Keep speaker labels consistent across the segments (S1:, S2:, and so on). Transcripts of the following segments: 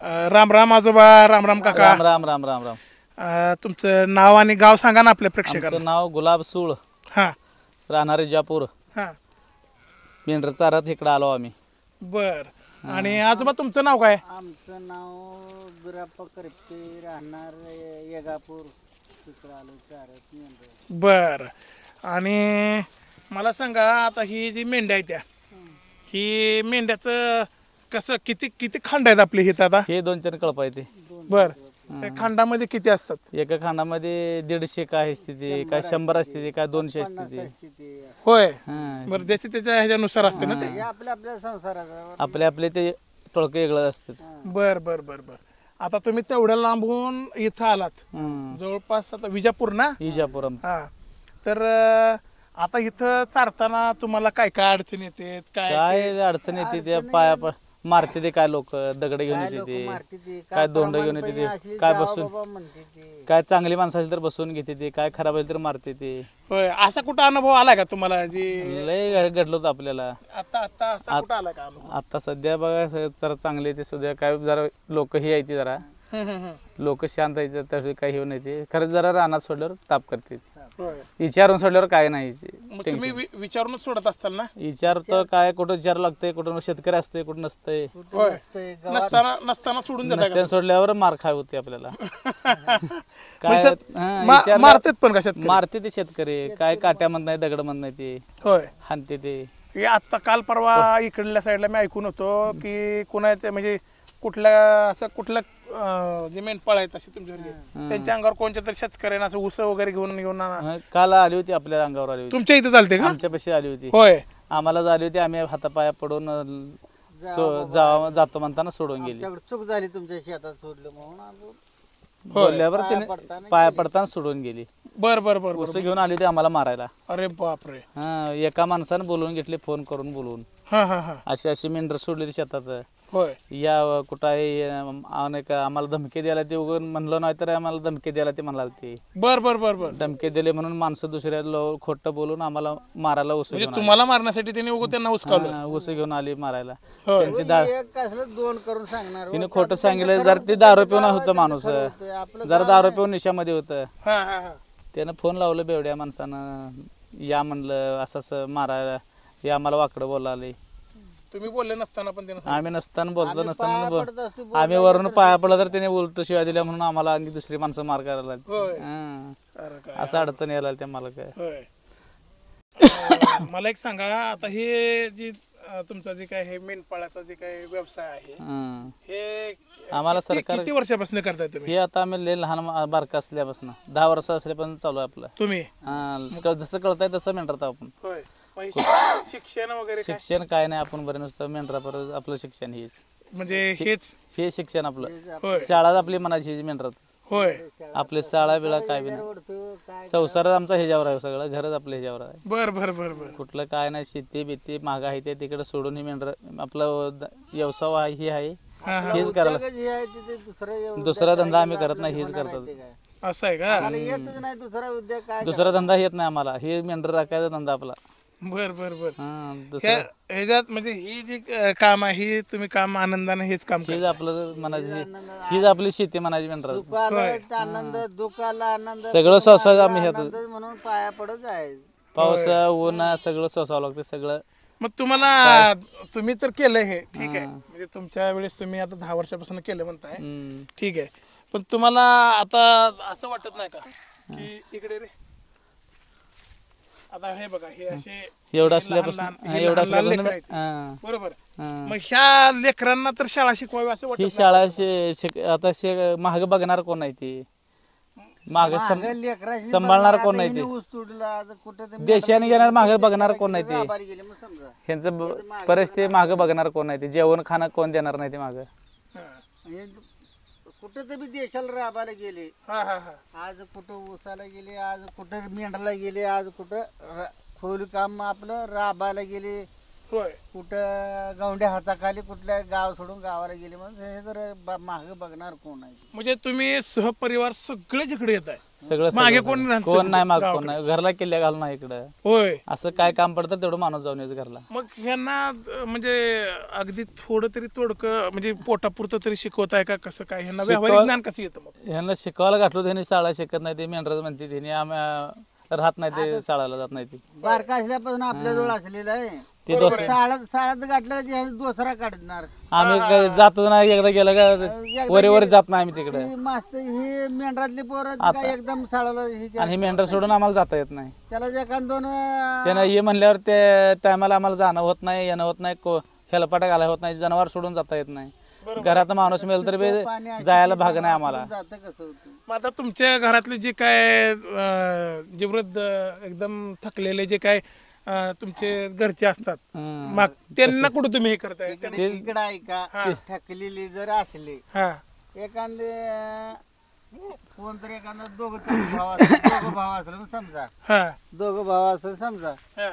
S1: राम राम आजोबा, राम राम काका.
S2: राम राम राम राम राम.
S1: तुमचं नाव आणि गाव सांगा ना आपल्या प्रेक्षकांना.
S2: आमचं नाव गुलाब सूळ,
S1: हां
S2: राहणार इजापूर.
S1: हां
S2: मेंढर चारत इकडं आलो आम्ही.
S1: बर. आणि आजोबा तुमचं नाव काय?
S3: आमचं नाव बिराप्पा करपे, राहणार येगापूर, तिकडं आलो चारत मेंढर.
S1: बर. आणि मला सांगा, आता ही जी मेंढ्या आहे त्या, ही मेंढ्याचं कसं किती किती खांड आहेत आपले इथं आता?
S2: हे 2-4 कळप आहे ते.
S1: बर. त्या खांडामध्ये किती असतात?
S2: एका खांडामध्ये 150 काय असते ते, काय 100 असते ते, काय 200 असते ते.
S3: ते
S1: होय.
S2: हां.
S1: बरं, ज्याच्या त्याच्या ह्याच्यानुसार असते ना ते.
S3: हे आपल्या आपल्या संसाराचा
S2: आपले आपले ते टोळके वेगळं असतात.
S1: बर बर बर बर. आता तुम्ही तेवढ्या लांबून इथं आलात,
S2: हं.
S1: जवळपास आता विजापूर ना?
S2: इजापूर आमचं.
S1: हा. तर आता इथं चारताना तुम्हाला काय काय अडचण येते?
S2: काय अडचण येते त्या पाया मारते ते, काय लोक दगड घेऊन
S3: काय
S2: येते
S3: लोक
S2: ते,
S3: मारते ते,
S2: काय दोंड घेऊन
S3: प्रमाणपणे
S2: येते
S3: असली
S2: ते, काय
S3: जावं
S2: बसून,
S3: बाबा म्हणते ते.
S2: काय चांगली माणसं असेल तर बसून घेते ते, काय खराब असेल तर मारते ते.
S1: होय, असा कुठं अनुभव आलाय का तुम्हाला? जी
S2: लय घडलोच आपल्याला.
S1: आता आता असा कुठं आलाय का अनुभव?
S2: आता सध्या बघा जरा चांगले ते सध्या काय जरा लोक ही आहे ती जरा लोक शांत आहेत तसे काही हे नाही ते. खरंच जरा रानात सोडल्यावर ताप करते.
S1: होय.
S2: विचारून सोडल्यावर काय नाही
S1: मग तुम्ही विचारूनच सोडत असताल ना?
S2: विचार तर काय कुठं विचार लागतंय, कुठं शेतकरी असते, कुठं नसतंय.
S1: होय.
S3: नसतंय, गावात
S1: नसताना नसताना सोडून देता का?
S2: नसत्यानं सोडल्यावर मार खाय होते आपल्याला. काय
S1: म्हणजे
S2: हां, विचारलं-
S1: मारतात पण का शेतकरी?
S2: मारते ते शेतकरी, काय काट्या म्हणत नाही, दगड म्हणत नाही ते,
S1: होय.
S2: हाणते ते.
S1: हे आता काल परवा इकडल्या साईडला मी ऐकून होतो की कुणाच्या म्हणजे कुठल्या असं कुठलं जे मेंढपाळ आहेत असे तुमच्याकडे, त्यांच्या अंगावर कोणत्या तरी शेतकऱ्यानं असं ऊस वगैरे घेऊन
S2: काल आली होती, आपल्या अंगावर आली होती,
S1: तुमच्या इथं चालते का?
S2: आमच्या पाशी आली होती.
S1: होय.
S2: आम्हाला झाली होती, आम्ही हातापाया पडून जातो म्हणताना सोडून गेली.
S3: आमच्याकडे चूक झाली तुमच्या शेतात सोडलं म्हणून आलो.
S2: बोलल्यावर
S3: पाया
S2: तिने
S3: पडताना
S2: पाया पडताना सोडून गेली.
S1: बर बर बर बर.
S2: ऊस घेऊन आली होती आम्हाला मारायला.
S1: अरे बापरे.
S2: हा, एका माणसानं बोलवून घेतले, फोन करून बोलवून,
S1: हा हा हा.
S2: अशी अशी मेंढर सोडली होती शेतात,
S1: होय.
S2: या कुठं आहे, अनेक आम्हाला धमकी द्यायला ते उगं म्हणलं नाही तर आम्हाला धमकी द्यायला ते म्हणाल ते.
S1: बर बर बर बर.
S2: धमकी दिले म्हणून माणसं दुसऱ्या खोटं बोलून आम्हाला मारायला ऊस
S1: म्हणजे
S2: घेऊन
S1: तुम्हाला मारण्यासाठी त्यांनी उगं त्यांना उचकावलं.
S2: आली. ऊस घेऊन आली मारायला.
S1: होय.
S2: त्यांची दाळ
S3: एक कसलं दोन करून सांगणार
S2: तिने
S3: हो.
S2: खोटं
S3: त्यात
S2: सांगितलं.
S3: खरं
S2: जर ते
S3: होतं,
S2: दारू
S3: त्याचं
S2: पिऊन
S3: गाव
S2: होतं
S3: आहे,
S2: माणूस,
S3: त्याचं खरं होतं. आपलं
S2: जरा
S3: गाव
S2: दारू
S3: आहे.
S2: पिऊन निशामध्ये होतं.
S1: हा हा हा.
S2: त्यानं फोन लावलं बेवड्या माणसानं, या म्हणलं असं असं मारायला, या आम्हाला वाकडं बोलाले.
S1: तुम्ही बोलले नसताना पण त्यांना
S2: आम्ही नसताना बोलतो
S3: आम्ही
S2: नसताना
S3: पाया पडत असतो,
S2: आम्ही वरून पाया पडला तर त्याने उलट शिवाय दिल्या म्हणून आम्हाला आणि दुसरी माणसं मार करायला लागली.
S1: होय.
S2: हां.
S1: अरे काय.
S2: असं अडचण यायला त्या मला काय.
S1: होय. मला एक सांगा, आता हे जी तुमचा जे काय हे मेंढपाळाचा जे काय व्यवसाय आहे,
S2: हां.
S1: हे
S2: आम्हाला
S1: किती
S2: सरकार
S1: किती वर्षापासून करताय तुम्ही?
S2: हे आता आम्ही लय लहान बारका असल्यापासून 10 वर्ष असल्यापासून चालू आहे आपलं.
S1: तुम्ही?
S2: हां, जसं कळतंय तसं मेंढरात आपण.
S1: होय. मग हे शिक्षण वगैरे काय?
S2: शिक्षण काय नाही, आपण बरं नुसतं मेंढरापर्यंत आपलं शिक्षण हेच,
S1: म्हणजे हेच?
S2: हे शिक्षण आपलं.
S1: होय.
S2: शाळाच आपली म्हणायची ही मेंढरात.
S1: होय.
S2: आपले शाळा बिळा काय बी नाही.
S3: ओढतो, काय
S2: संसारच आमचा ह्याच्यावर आहे, सगळं घरच आपलं ह्याच्यावर आहे.
S1: बर बर बर बर.
S2: कुठलं काय नाही, शेती बिती महाग आहे ते तिकडे सोडून ही मेंढर आपलं व्यवसाय हे आहे,
S1: हा हा.
S2: हेच करायला.
S3: उद्योग जे आहे ते ते दुसरं
S2: दुसरा धंदा आम्ही करत
S3: आपल्याला
S2: नाही, हेच
S3: होणार आहे
S2: करतात.
S3: ते काय.
S1: असं आहे का?
S3: आम्हाला येतच नाही दुसरा उद्योग काय
S2: दुसरा धंदा येत नाही आम्हाला, हे मेंढर राखायचा धंदा आपला.
S1: बर बर बर.
S2: हां, दुसरं
S1: ह्याच्यात म्हणजे ही जी काम आहे, ही तुम्ही काम आनंदाने हेच काम
S2: हेच
S1: करता.
S2: आपलं म्हणायची, हीच आपली शेती म्हणायची मेंढर.
S3: दुःख आलं आनंद, दुःख आला आनंद,
S2: सगळं सोसायचं आम्ही ह्यात.
S3: आनंद म्हणून पाया पडत आहे.
S2: पाऊस ऊन सगळं सोसावं लागतं सगळं.
S1: मग तुम्हाला, तुम्ही तर केलं हे ठीक आहे, म्हणजे तुमच्या वेळेस तुम्ही आता 10 वर्षापासून केलं म्हणताय,
S2: हम्म.
S1: ठीक आहे. पण तुम्हाला आता असं वाटत नाही का की इकडे रे, आता हे बघा, हे असे
S2: एवढं
S1: हे
S2: असल्यापासून
S1: लहान-
S2: हां,
S1: हे
S2: एवढं
S1: लहान- लहान
S2: असल्यापासून
S1: लेकरं आहेत.
S2: हां,
S1: बरोबर.
S2: हां.
S1: मग ह्या लेकरांना तर शाळा शिकवावी असं वाटत
S2: ही
S1: नाही?
S2: शाळा आता महाग बघणार कोण आहे ती, महाग
S3: मागं लेकराशी
S2: सांभाळणार
S3: बघणार,
S2: कोण
S3: आता
S2: नाही
S3: हिने
S2: ते.
S3: ऊस तोडला, आता कुठं ते
S2: देशाने
S3: मेंढराला
S2: घेणार मागं
S3: गेले,
S2: बघणार
S3: देशाला
S2: कोण नाही
S3: गेले,
S2: ते.
S3: व्यापारी गेले, मग समजा.
S2: ह्यांचं परिस्थिती मागं बघणार कोण नाही ते, जेवण खाणं कोण देणार नाही ते मागं.
S1: हां.
S3: हे कुठं तरी देशाला राबायला गेले,
S1: हां हां हां.
S3: आज कुठं ऊसाला गेले, आज कुठं मेंढराला गेले, आज कुठं खोल काम आपलं राबायला गेले,
S1: होय.
S3: कुठं गवंड्या हाताखाली कुठल्या गाव सोडून गावाला गेले म्हणून हे जर मागे बघणार कोण आहे.
S1: म्हणजे तुम्ही सहपरिवार सगळेच इकडे येत आहे.
S2: सगळं
S1: मागे
S2: सगळं-
S1: कोण राहतं
S2: कोण नाही माग कोण
S1: गावाकडे?
S2: नाही घरला किल्ल्या घालून नाही इकडं
S1: होय.
S2: असं काय काम पडतं तेवढं माणूस जाऊन यायचं घरला.
S1: मग ह्यांना म्हणजे अगदी थोडं तरी तोडकं म्हणजे पोटापुरतं तरी शिकवताय का कसं काय ह्यांना व्यावहारिक ज्ञान कसं येतं मग?
S2: ह्यांना शिकवायला घातलो त्यांनी शाळा शिकत नाही ते मेंढराच म्हणते त्यांनी आम्ही राहत नाही ते शाळेला जात नाही ते
S3: बारका असल्यापासून आपल्या जवळ असलेलं आहे.
S2: ते दोस्त
S3: शाळात गाठलं की दुसरा काढणार.
S2: आम्ही काही जातो नाही एकदा गेलं का वर जात नाही आम्ही तिकडे
S3: ही मास्तर ही मेंढरातली पोरं ती काय एकदम शाळेला
S2: आणि हे मेंढर सोडून आम्हाला जाता येत नाही.
S3: त्याला एखाद दोन
S2: त्यानं ये म्हणल्यावर ते टायमाला आम्हाला जाणं होत नाही येणं होत नाही हेलपाटा घालाय होत नाही जनावर सोडून जाता येत नाही. घरात माणूस मिळेल तर बी जायला भाग नाही आम्हाला.
S3: जातं कसं होतं.
S1: मग आता तुमच्या घरातले जे काय जे वृद्ध एकदम थकलेले जे काय तुमचे घरचे असतात
S2: हम्म.
S1: मग त्यांना कुठं तुम्ही हे करताय?
S3: इकडं ऐका थकलेली जर असले
S1: हा
S3: एखादे कोणतरी एखादा दोघं भाव असलं समजा
S1: हा
S3: दोघं भाव असं समजा
S1: हा.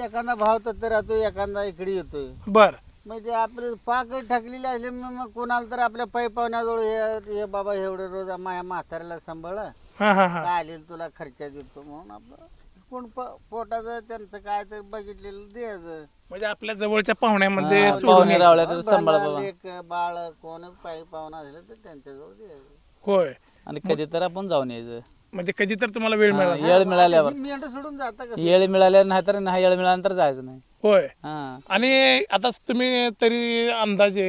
S3: एखादा भाव तर राहतो एखादा इकडे येतोय.
S1: बर
S3: म्हणजे आपले पाक ठकलेले असले मग कोणाला तर आपल्या पै पाहुण्याजवळ हे बाबा एवढं रोज माझ्या म्हाताऱ्याला सांभाळ
S1: हा हा हा.
S3: काय आले तुला खर्चा देतो म्हणून आपलं कोण पोटाचं त्यांचं काय तर बघितलेलं द्यायचं.
S1: म्हणजे आपल्या जवळच्या पाहुण्यामध्ये
S2: हा,
S1: सोडून
S2: पाहुणे
S1: यायचं.
S2: रावल्या तर सांभाळ बाबा.
S3: लेक बाळ कोण पायी पाहुणा असलं तर त्यांच्याजवळ द्यायचं.
S1: होय.
S2: आणि कधी तर आपण जाऊन यायचं
S1: म्हणजे कधी तर तुम्हाला वेळ मिळाला.
S2: येळ मिळाल्यावर
S3: मेंढ सोडून जाता कसं.
S2: येळ मिळाल्या नाही तर नाही येळ मिळाल्यानंतर जायचं नाही.
S1: होय.
S2: हा
S1: आणि आता तुम्ही तरी अंदाजे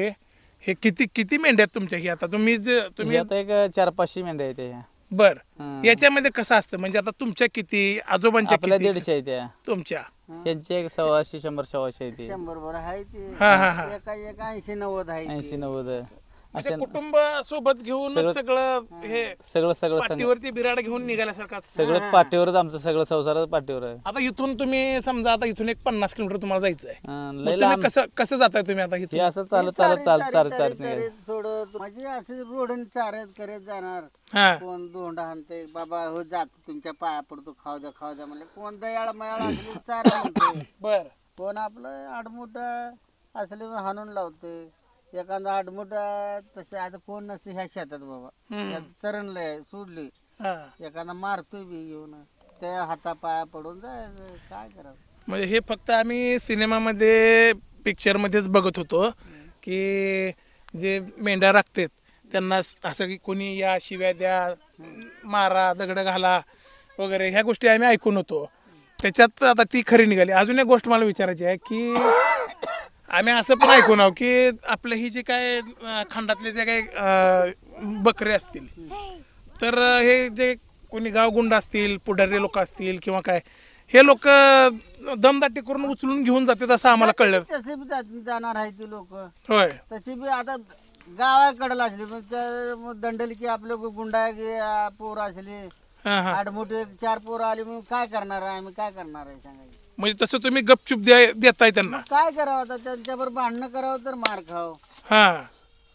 S1: हे किती किती मेंढ्या आहेत तुमच्या ही आता तुम्ही
S2: तुम्ही आता एक 400-500 मेंढ्या आहेत ह्या.
S1: बर
S2: हा.
S1: याच्यामध्ये कसं असतं म्हणजे आता तुमच्या किती आजोबांच्या
S2: आपल्या
S1: किती
S2: 150 आहेत त्या
S1: तुमच्या
S2: यांचे एक 100 100 आहेत ते
S3: 100 बरोबर आहे ते.
S1: हा हा हा.
S3: एका 80-90 आहे ते.
S2: 80-90
S1: म्हणजे
S2: अशा
S1: कुटुंब सोबत घेऊन सगळं हे
S2: सगळं सगळं
S1: पाठीवरती बिराड घेऊन निघाल्यासारखं असतं.
S2: सगळं पाठीवरच आमचं सगळं संसार पाठीवर आहे.
S1: आता इथून तुम्ही समजा आता इथून एक 50 किलोमीटर तुम्हाला जायचं आहे
S2: हा,
S1: मग
S2: लय
S1: तुम्ही
S2: लांब
S1: कसं कसं जाताय तुम्ही आता
S2: हे
S1: इथून?
S2: असं चालत चालत चालत चालत चालत निघायचं.
S3: चारीत सोडत म्हणजे असे रोडन चारत करत जाणार.
S1: हा
S3: कोण दोंडा हाणते बाबा हो जातो तुमच्या पाया पडतो खाऊ द्या म्हणले कोण दयाळ मयाळ असले चारा म्हणते.
S1: बर
S3: कोण आपलं आडमुठ असले हाणून लावते. एखादा आडमुठ तसे आता कोण नसते ह्या शेतात बाबा यात चरणलंय सोडली
S1: हा.
S3: एखादा मारतोय बी घेऊन त्या हातापाया पडून जायचं काय करावं.
S1: म्हणजे हे फक्त आम्ही सिनेमामध्ये पिक्चरमध्येच बघत होतो की जे मेंढ्या राखतात त्यांना असं की कोणी या शिव्या द्या मारा दगडं घाला वगैरे ह्या गोष्टी आम्ही ऐकून होतो. त्याच्यात आता ती खरी निघाली. अजून एक गोष्ट मला विचारायची आहे की आम्ही असं पण ऐकून आहो की आपलं ही जे काय खंडातले जे काही बकरे असतील तर हे जे कोणी गावगुंड असतील पुढारी लोक असतील किंवा काय हे लोक दमदाटी करून उचलून घेऊन जातात असं आम्हाला कळलं.
S3: तसे बी जाणार आहे ती लोक
S1: होय
S3: तशी बी आता गावाकडला असली दंडली की आपलं गुंडा पोर असली
S1: हा हा.
S3: आडमोठे 4 पोरं आली मग काय करणार आहे आम्ही काय करणार आहे सांगायचं.
S1: म्हणजे तसं तुम्ही गपचूप देताय त्यांना.
S3: काय करावं आता त्यांच्यावर भांडणं करावं तर मार खाव.
S1: हा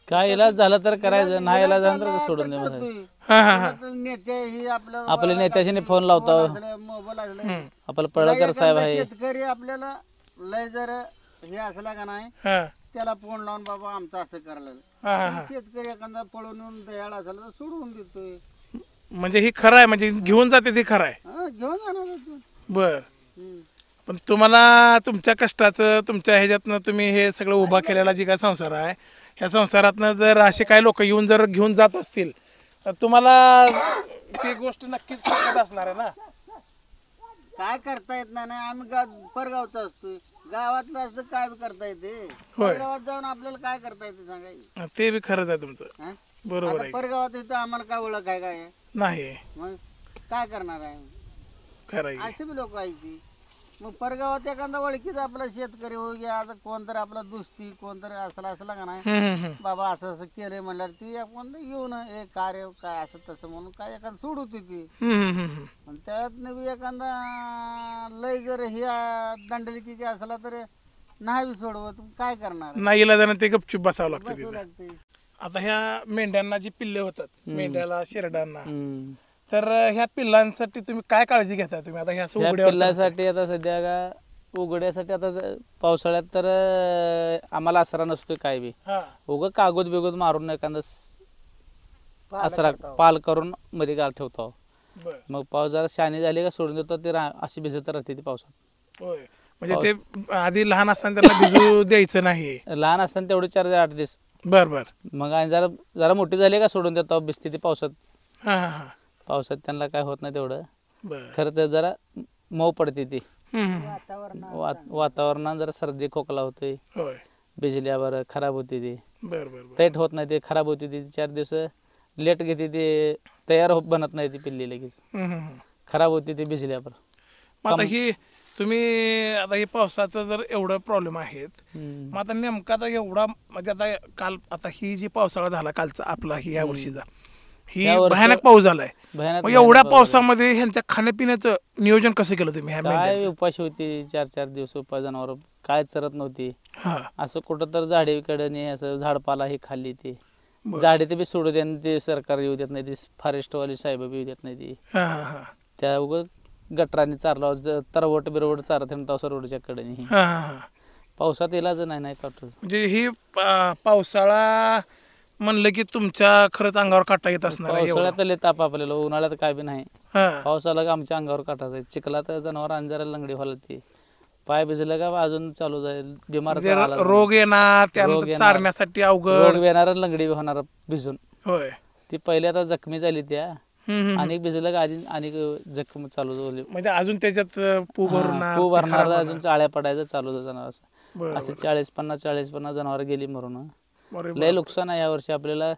S2: काय इलाज झाला तर करायचं नाही इलाज झाला तर सोडून द्यायचं.
S1: हा हा हा.
S3: नेते ही आपलं
S2: आपल्या नेत्याशी फोन लावतो
S3: मोबाईल असलं
S2: आपलं पळकर साहेब आहे
S3: शेतकरी आपल्याला लय जर हे असला का नाही
S1: हा
S3: त्याला फोन लावून बाबा आमचं असं करायला.
S1: हा हा हा.
S3: शेतकरी एखादा पळून येऊन दयाळ असला तर सोडवून देतोय.
S1: म्हणजे ही खरं आहे म्हणजे घेऊन जाते ते खरं आहे.
S3: हा, घेऊन जाणार तू.
S1: बर
S3: हम्म.
S1: पण तुम्हाला तुमच्या कष्टाचं तुमच्या ह्याच्यातनं तुम्ही हे सगळं उभा केलेला जे काय संसार आहे ह्या संसारातनं जर असे काही लोक येऊन जर घेऊन जात असतील तर तुम्हाला ती गोष्ट नक्कीच पटत असणार आहे ना.
S3: काय करता येत नाही ना आम्ही परगावचा असतोय गावातलं असतं काय बी करता येते.
S1: होय.
S3: परगावात जाऊन आपल्याला काय करता येते सांगायचं.
S1: ते बी खरंच आहे तुमचं.
S3: हा?
S1: बरोबर
S3: आता
S1: आहे.
S3: परगावात इथं आम्हाला काय ओळख आहे काय
S1: नाही
S3: मग काय करणार आहे.
S1: खरं आहे.
S3: असे बी लोक आहे ती. मग परगावात एखादा ओळखीचा आपला शेतकरी हो गया आता कोणतरी आपला दुस्ती कोणतरी असला का नाही बाबा असं असं केलंय म्हणल्यावर ती आपण येऊन हे कार्य काय असं तसं म्हणून काय एखादं सोडवते ती. आणि त्यात बी एखादा लय जर हे दंडलिकी की असला तर नाही बी सोडवत काय करणार.
S1: नाही इलाजानं ते गपचूप बसावं लागतं
S3: बसू
S1: तिथे.
S3: लागते.
S1: आता ह्या मेंढ्यांना जी पिल्ले होतात मेंढ्याला शेरडांना
S2: हम्म.
S1: तर ह्या पिल्लांसाठी तुम्ही काय काळजी घेता तुम्ही आता ह्या असं
S2: या
S1: उघड्यावर
S2: पिल्लासाठी आता सध्या का उघड्यासाठी आता पावसाळ्यात तर आम्हाला आसरा नसतोय काय बी.
S1: हा
S2: उगं कागद बिगद मारून एखादा
S3: पालं
S2: आसरा
S3: करताव.
S2: पाल करून मध्ये गाल ठेवतो.
S1: बर
S2: मग पाऊस जरा शानी झाली का सोडून देतो ते अशी भिजत राहते ती पावसात.
S1: होय म्हणजे ते आधी लहान असताना त्यांना भिजू द्यायचं नाही.
S2: लहान असताना तेवढे 4-8 दिवस.
S1: बर बर
S2: मग आणि जरा जरा मोठी झाली का सोडून देतो भिजते ती पावसात.
S1: हा हा हा
S2: पावसात त्यांना काय होत नाही तेवढं.
S1: बर
S2: खरं तर जरा मऊ पडते ती.
S3: वातावरण
S2: वातावरणात जरा सर्दी खोकला होते.
S1: होय
S2: भिजल्यावर खराब होते ती.
S1: बर बर बर
S2: तैट होत नाही ते, खराब होते ती. 4 दिवस लेट घेते ते, तयार बनत नाही ती पिल्ली लगेच. खराब होती ती भिजल्यावर.
S1: मग आता ही तुम्ही आता हे पावसाचं जर एवढं प्रॉब्लेम आहेत
S2: हम्म.
S1: मग आता नेमका आता एवढा म्हणजे आता काल आता ही जी पावसाळा झाला कालचा आपला ही या वर्षीचा ही
S2: या वर्षी
S1: भयानक पाऊस झालाय.
S2: भयानक
S1: मग एवढ्या
S2: पाऊस
S1: पावसामध्ये ह्यांच्या खाण्यापिण्याचं नियोजन कसं केलं तुम्ही ह्या
S2: काय
S1: मेंढ्यांचं?
S2: उपाशी होती 4-4 दिवस उपास जनावर काय चरत नव्हती.
S1: हा
S2: असं कुठं तर झाडीकडे नाही असं झाडपाला ही खाल्ली ती.
S1: बरं.
S2: झाडे ते बी सोडू देत नाही, ते सरकार येऊ देत नाही, ती फॉरेस्टवाली साहेब बी येऊ देत नाही ती.
S1: हा हा हा
S2: त्या उगं गटराने चारला तरवट बिरवट चारत तसं रोडच्या कडेने.
S1: हा हा हा
S2: पावसात इलाज नाही काटूस.
S1: म्हणजे ही पावसाळा म्हणलं की तुमच्या खरंच अंगावर काटा येत असणार आहे एवढं.
S2: पावसाळ्यात लय ताप आपल्याला, उन्हाळ्यात काय बी नाही.
S1: हा
S2: पावसाला का आमच्या अंगावर काटा जाईल. चिखलात जनावर अंजारा लंगडी व्हायला ती पाय भिजलं का अजून चालू जाईल. बिमार
S1: म्हणजे रोग येणार
S2: रोग
S1: त्यानंतर
S2: येणार.
S1: चारण्यासाठी अवघड.
S2: रोग येणार लंगडी होणार भिजून.
S1: होय
S2: ती पहिले आता जखमी झाली त्या
S1: हम्म.
S2: आणि भिजलं का आधी आणि जखम चालू झाली.
S1: म्हणजे अजून त्याच्यात पू भरणार
S2: पू
S1: ते
S2: भरणार
S1: खराब
S2: अजून चाळ्या पडायचं चालू जनावर.
S1: बरं,
S2: असे 40-50 जनावर गेली मरून.
S1: बरं.
S2: लय नुकसान आहे यावर्षी आपल्याला.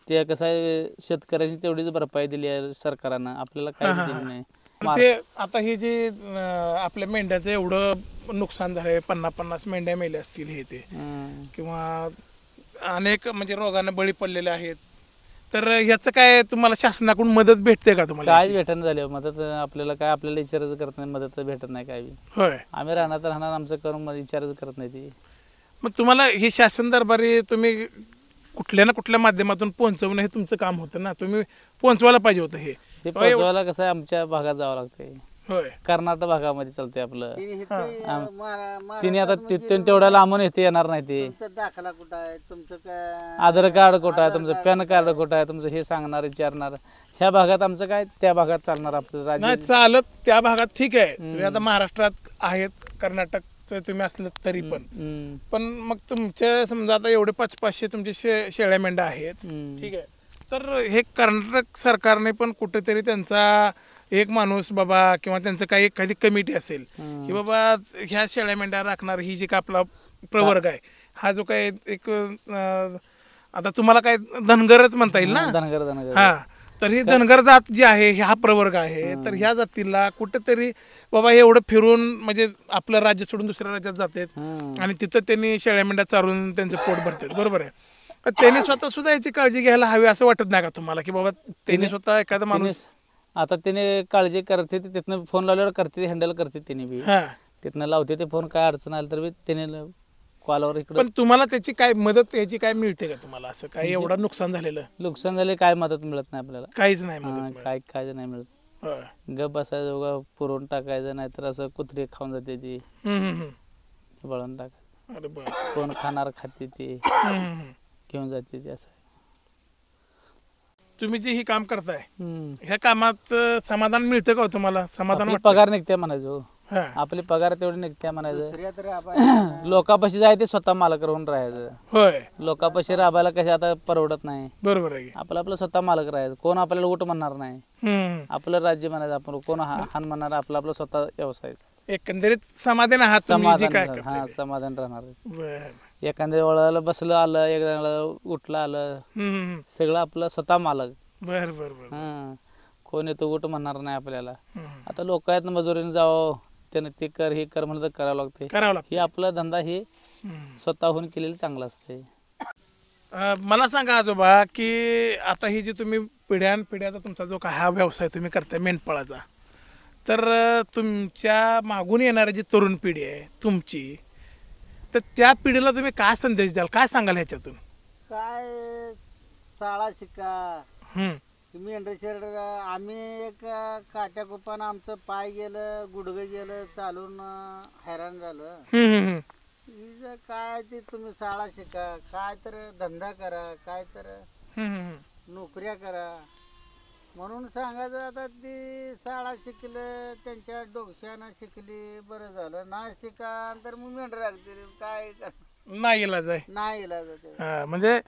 S2: ते कसं आहे शेतकऱ्याची तेवढीच भरपाई दिली आहे सरकारनं, आपल्याला काही दिली नाही.
S1: ते आता हे जे आपल्या मेंढ्याचं एवढं नुकसान झालंय 50 मेंढ्या मेल्या असतील हे ते
S2: हम्म.
S1: किंवा अनेक म्हणजे रोगाने बळी पडलेले आहेत. तर ह्याचं काय तुम्हाला शासनाकडून मदत भेटते का तुम्हाला
S2: काय
S1: याची?
S2: भेटणं झाली मदत आपल्याला, काय आपल्याला विचारच करत नाही, मदत भेटत नाही काय बी.
S1: होय
S2: आम्ही राहणार आमचं करून विचारच करत नाही ती.
S1: मग तुम्हाला हे शासन दरबारी तुम्ही कुठल्या ना कुठल्या माध्यमातून पोहोचवणं हे तुमचं काम होतं ना, तुम्ही पोहोचवायला पाहिजे होतं हे.
S2: ते पोचवायला कसं आहे आमच्या भागात जावं लागतंय.
S1: होय
S2: कर्नाटक भागामध्ये चालतंय आपलं.
S3: तिने
S2: तिने आता तिथून तेवढ्या लांबून इथे येणार नाही ते.
S3: तुमचा दाखला कुठं आहे, तुमचं काय
S2: आधार कार्ड कुठं आहे तुमचं, पॅन कार्ड कुठं आहे तुमचं, हे सांगणार विचारणार. ह्या भागात आमचं काय, त्या भागात चालणार आपलं राज्य.
S1: नाही चालत त्या भागात ठीक आहे. तुम्ही आता महाराष्ट्रात आहेत, कर्नाटकचं तुम्ही असलं तरी पण
S2: हम्म.
S1: पण मग तुमच्या समजा आता एवढे 500 तुमचे शेळ्या मेंढ्या आहेत
S2: हम्म.
S1: ठीक आहे. तर हे कर्नाटक सरकारने पण कुठेतरी त्यांचा एक माणूस बाबा किंवा त्यांचं काही एखादी कमिटी असेल की बाबा ह्या शेळ्या मेंढ्या राखणार ही जी का आपला प्रवर्ग आहे हा जो काय एक आता तुम्हाला काय धनगरच म्हणता येईल ना.
S2: धनगर
S1: हा तर ही धनगर जात जी आहे हा प्रवर्ग आहे. तर ह्या जातीला कुठेतरी बाबा हे एवढं फिरून म्हणजे आपलं राज्य सोडून दुसऱ्या राज्यात जातात आणि तिथं त्यांनी शेळ्या मेंढ्या चारून त्यांचं पोट भरतात. बरोबर आहे. तर त्यांनी स्वतः सुद्धा याची काळजी घ्यायला हवी असं वाटत नाही का तुम्हाला की बाबा त्यांनी स्वतः एखादा माणूस
S2: आता तिने काळजी करते, तिथनं फोन लावल्यावर करते, हँडल करते तिने बी.
S1: हा
S2: तिथनं लावते ते फोन, काय अडचण आली तर बी तिने कॉलवर इकडं.
S1: पण तुम्हाला त्याची काय मदत याची काय मिळते का तुम्हाला असं काही एवढं नुकसान झालेलं
S2: नुकसान झाले काय मदत मिळत नाही आपल्याला.
S1: काहीच नाही मदत
S2: हा,
S1: मिळत.
S2: काय काय नाही मिळत.
S1: होय.
S2: गप बसायचं उगा पुरवून टाकायचं, नाहीतर असं कुत्री खाऊन जाते ती
S1: हम्म.
S2: बळून टाकायचं.
S1: अरे बरं.
S2: कोण खाणार खाते ती
S1: हम्म.
S2: घेऊन जाते ती असं.
S1: तुम्ही जे ही काम करताय
S2: हम्म.
S1: ह्या कामात समाधान मिळतं का हो तुम्हाला? समाधान
S2: आपली
S1: वाटतं?
S2: पगार निघते म्हणायचो,
S1: हा.
S2: आपली पगार तेवढी निघते म्हणायचं.
S3: दुसऱ्या तर आपण
S2: लोकांपाशी जायचे स्वतः मालक राहून राहायचं.
S1: होय
S2: लोकांपाशी राबायला कसे आता परवडत नाही.
S1: बरोबर आहे.
S2: आपलं स्वतः मालक राहायचं. कोण आपल्याला उठ म्हणणार नाही.
S1: हम्म.
S2: आपलं राज्य म्हणायचं, आपण कोण हान म्हणणार, आपलं स्वतः व्यवसाय.
S1: एकंदरीत समाधान आहात तुम्ही जे काय
S2: समाधान, हा
S1: करताय ते.
S2: समाधान राहणार.
S1: बरं.
S2: एखाद्या वेळेला बसलं आलं, एकदा वेळेला उठलं आलं,
S1: हम्म.
S2: सगळं आपलं स्वतः मालक.
S1: बरं बरं बरं.
S2: हा कोण येतो उठ म्हणणार नाही आपल्याला.
S1: हम्म.
S2: आता लोक आहेत ना मजुरीने जावं, त्यानं ते कर हे कर म्हणलं तर करावं लागते.
S1: करावं लागतं.
S2: हे आपला धंदा हे
S1: हम्म.
S2: स्वतःहून केलेलं चांगलं असते.
S1: मला सांगा आजोबा की आता ही जी तुम्ही पिढ्यानपिढ्याचा तुमचा जो काय हा व्यवसाय तुम्ही करताय मेंढपाळाचा, तर तुमच्या मागून येणारी जी तरुण पिढी आहे तुमची, तर त्या पिढीला तुम्ही काय संदेश द्याल, काय सांगाल ह्याच्यातून?
S3: काय शाळा शिका,
S1: हम्म.
S3: मेंढर शेड आम्ही एक काट्याकुपानं आमचं पाय गेलं, गुडघं गेलं, चालून हैराण झालं. हिचं काय ते तुम्ही शाळा शिका, काय तर धंदा करा, काय तर नोकऱ्या करा म्हणून सांगायचं. आता ती शाळा शिकलं, त्यांच्या डोक्यानं शिकली, बरं झालं. ना शिका तर मग मेंढर लागतील, काय
S1: नाही इलाज आहे.
S3: नाही इलाज ते.
S1: हा, म्हणजे